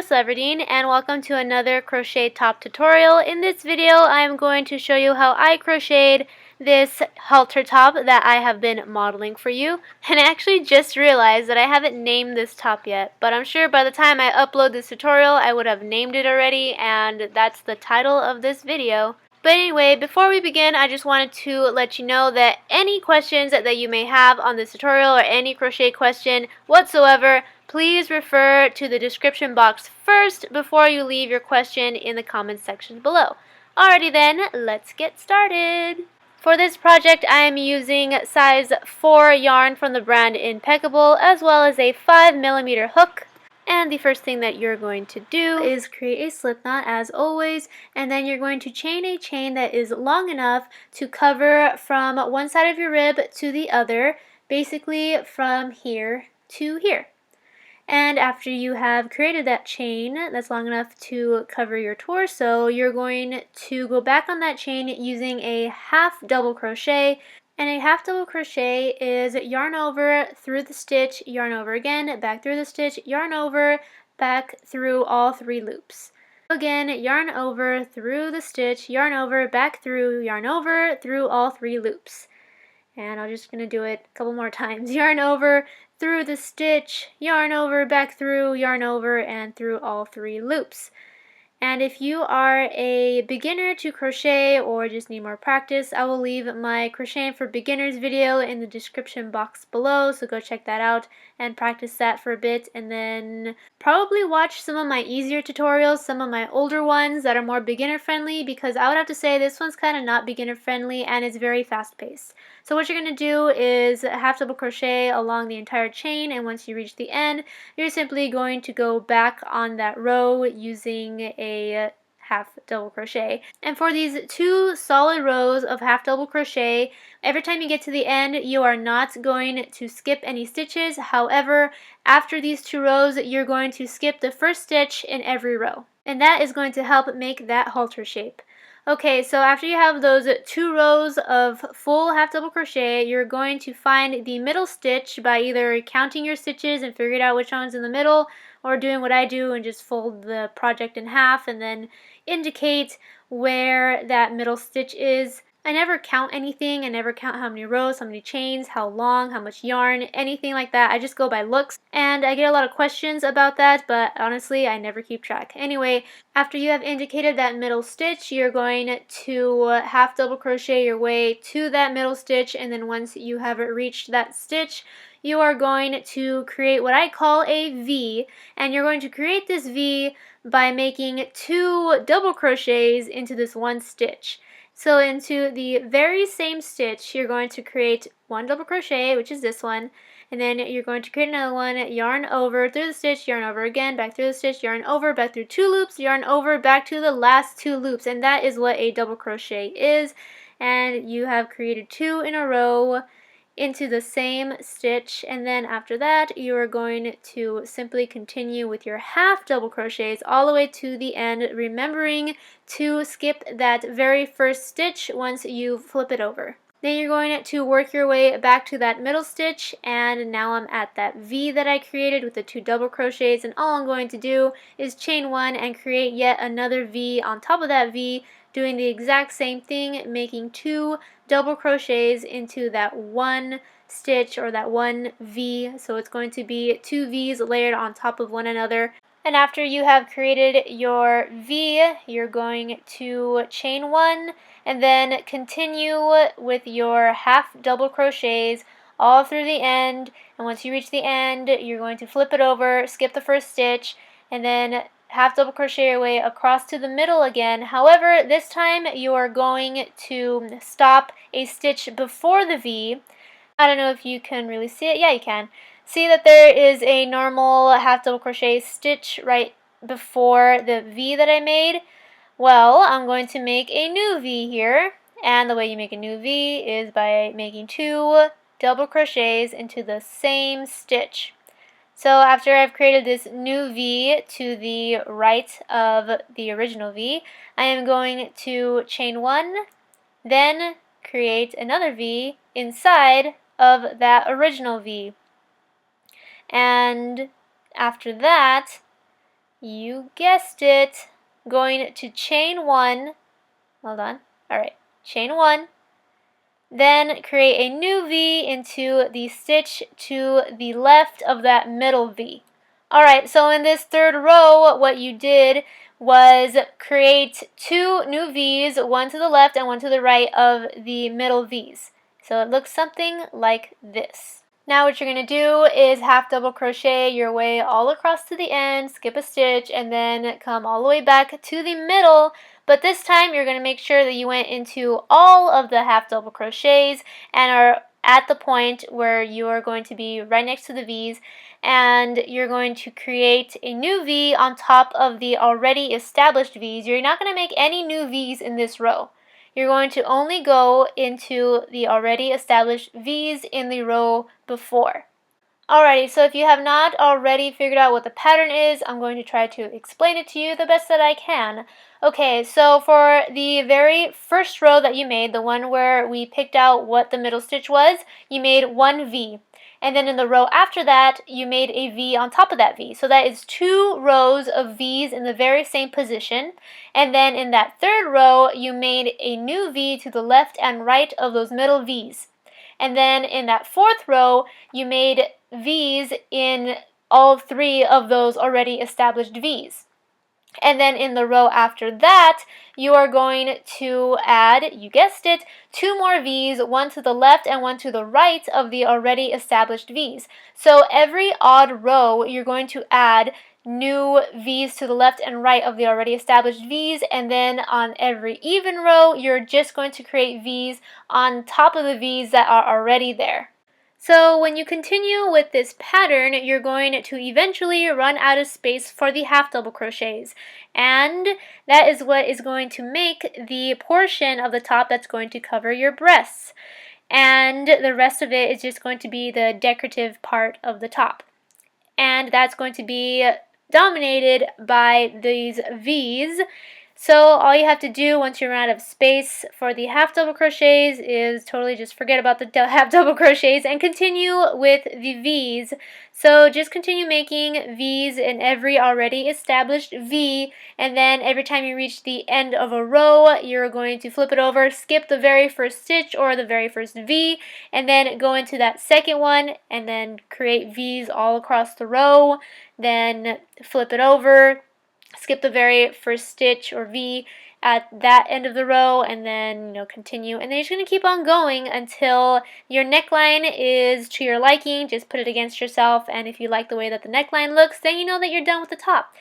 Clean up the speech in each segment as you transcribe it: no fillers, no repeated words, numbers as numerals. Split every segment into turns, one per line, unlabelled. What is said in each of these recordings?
Miss Leverdeen, and welcome to another crochet top tutorial. In this video I am going to show you how I crocheted this halter top that I have been modeling for you. And I actually just realized that I haven't named this top yet, but I'm sure by the time I upload this tutorial I would have named it already, and that's the title of this video. But anyway, before we begin, I just wanted to let you know that any questions that you may have on this tutorial or any crochet question whatsoever, please refer to the description box first before you leave your question in the comments section below. Alrighty then, let's get started. For this project, I am using size 4 yarn from the brand Impeccable, as well as a 5mm hook. And the first thing that you're going to do is create a slip knot as always, and then you're going to chain a chain that is long enough to cover from one side of your rib to the other, basically from here to here. And after you have created that chain that's long enough to cover your torso, you're going to go back on that chain using a half double crochet. And a half double crochet is yarn over through the stitch, yarn over again, back through the stitch, yarn over, back through all 3 loops. Again, yarn over through the stitch, yarn over, back through, yarn over, through all 3 loops. And I'm just going to do it a couple more times. Yarn over, through the stitch, yarn over, back through, yarn over, and through all 3 loops. And if you are a beginner to crochet or just need more practice, I will leave my Crocheting for Beginners video in the description box below, so go check that out and practice that for a bit, and then probably watch some of my easier tutorials, some of my older ones that are more beginner friendly, because I would have to say this one's kind of not beginner friendly and it's very fast paced. So what you're going to do is half double crochet along the entire chain, and once you reach the end, you're simply going to go back on that row using a half double crochet. And for these 2 solid rows of half double crochet, every time you get to the end, you are not going to skip any stitches. However, after these 2 rows, you're going to skip the first stitch in every row. And that is going to help make that halter shape. Okay, so after you have those 2 rows of full half double crochet, you're going to find the middle stitch by either counting your stitches and figuring out which one's in the middle, or doing what I do and just fold the project in half and then indicate where that middle stitch is. I never count anything. I never count how many rows, how many chains, how long, how much yarn, anything like that. I just go by looks, and I get a lot of questions about that, but honestly I never keep track. Anyway, after you have indicated that middle stitch, you're going to half double crochet your way to that middle stitch, and then once you have reached that stitch, you are going to create what I call a V, and you're going to create this V by making 2 double crochets into this one stitch. So into the very same stitch, you're going to create 1 double crochet, which is this one, and then you're going to create another one, yarn over through the stitch, yarn over again, back through the stitch, yarn over, back through 2 loops, yarn over, back to the last 2 loops, and that is what a double crochet is. And you have created 2 in a row into the same stitch, and then after that you are going to simply continue with your half double crochets all the way to the end, remembering to skip that very first stitch once you flip it over. Then you're going to work your way back to that middle stitch, and now I'm at that V that I created with the 2 double crochets, and all I'm going to do is chain 1 and create yet another V on top of that V, doing the exact same thing, making 2 double crochets into that one stitch or that one V. So it's going to be 2 V's layered on top of one another. And after you have created your V, you're going to chain 1 and then continue with your half double crochets all through the end. And once you reach the end, you're going to flip it over, skip the first stitch, and then half double crochet your way across to the middle again. However, this time you are going to stop a stitch before the V. I don't know if you can really see it. Yeah, you can. See that there is a normal half double crochet stitch right before the V that I made? Well, I'm going to make a new V here, and the way you make a new V is by making 2 double crochets into the same stitch. So after I've created this new V to the right of the original V, I am going to chain 1, then create another V inside of that original V. And after that, you guessed it, going to chain 1, hold on, alright, chain 1, then create a new V into the stitch to the left of that middle V. Alright, so in this third row, what you did was create 2 new V's, one to the left and one to the right of the middle V's. So it looks something like this. Now what you're going to do is half double crochet your way all across to the end, skip a stitch, and then come all the way back to the middle. But this time you're going to make sure that you went into all of the half double crochets and are at the point where you are going to be right next to the V's, and you're going to create a new V on top of the already established V's. You're not going to make any new V's in this row. You're going to only go into the already established V's in the row before. Alrighty, so if you have not already figured out what the pattern is, I'm going to try to explain it to you the best that I can. Okay, so for the very first row that you made, the one where we picked out what the middle stitch was, you made 1 V. And then in the row after that, you made a V on top of that V. So that is 2 rows of V's in the very same position. And then in that third row, you made a new V to the left and right of those middle V's. And then in that fourth row, you made V's in all 3 of those already established V's. And then in the row after that, you are going to add, you guessed it, 2 more V's, one to the left and one to the right of the already established V's. So every odd row, you're going to add new V's to the left and right of the already established V's, and then on every even row, you're just going to create V's on top of the V's that are already there. So when you continue with this pattern, you're going to eventually run out of space for the half double crochets, and that is what is going to make the portion of the top that's going to cover your breasts, and the rest of it is just going to be the decorative part of the top, and that's going to be dominated by these V's. So all you have to do once you run out of space for the half double crochets is totally just forget about the half double crochets and continue with the V's. So just continue making V's in every already established V, and then every time you reach the end of a row, you're going to flip it over, skip the very first stitch or the very first V, and then go into that second one and then create V's all across the row, then flip it over, skip the very first stitch or V at that end of the row, and then continue, and then you're just going to keep on going until your neckline is to your liking. Just put it against yourself, and if you like the way that the neckline looks, then you know that you're done with the top.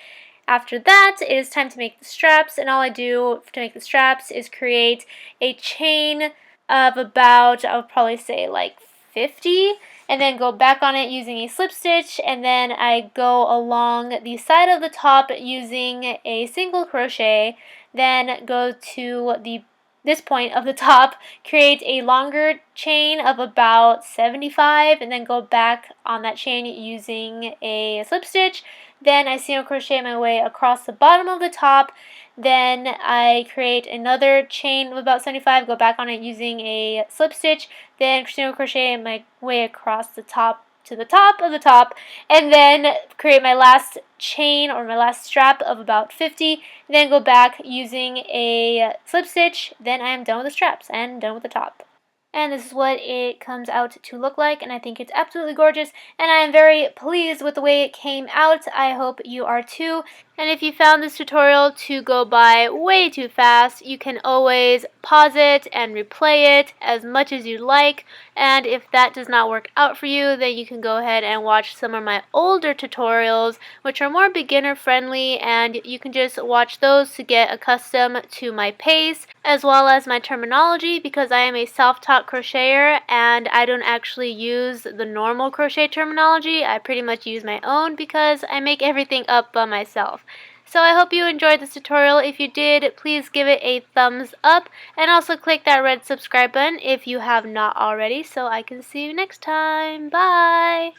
After that, it is time to make the straps, and all I do to make the straps is create a chain of about, I would probably say like 50, and then go back on it using a slip stitch, and then I go along the side of the top using a single crochet, then go to this point of the top, create a longer chain of about 75, and then go back on that chain using a slip stitch. Then I single crochet my way across the bottom of the top, then I create another chain of about 75, go back on it using a slip stitch, then single crochet my way across the top to the top of the top, and then create my last chain or my last strap of about 50, then go back using a slip stitch. Then I am done with the straps and done with the top. And this is what it comes out to look like, and I think it's absolutely gorgeous, and I am very pleased with the way it came out. I hope you are too. And if you found this tutorial to go by way too fast, you can always pause it and replay it as much as you'd like. And if that does not work out for you, then you can go ahead and watch some of my older tutorials, which are more beginner friendly, and you can just watch those to get accustomed to my pace as well as my terminology, because I am a self-taught crocheter and I don't actually use the normal crochet terminology. I pretty much use my own because I make everything up by myself. So I hope you enjoyed this tutorial. If you did, please give it a thumbs up, and also click that red subscribe button if you have not already, so I can see you next time. Bye!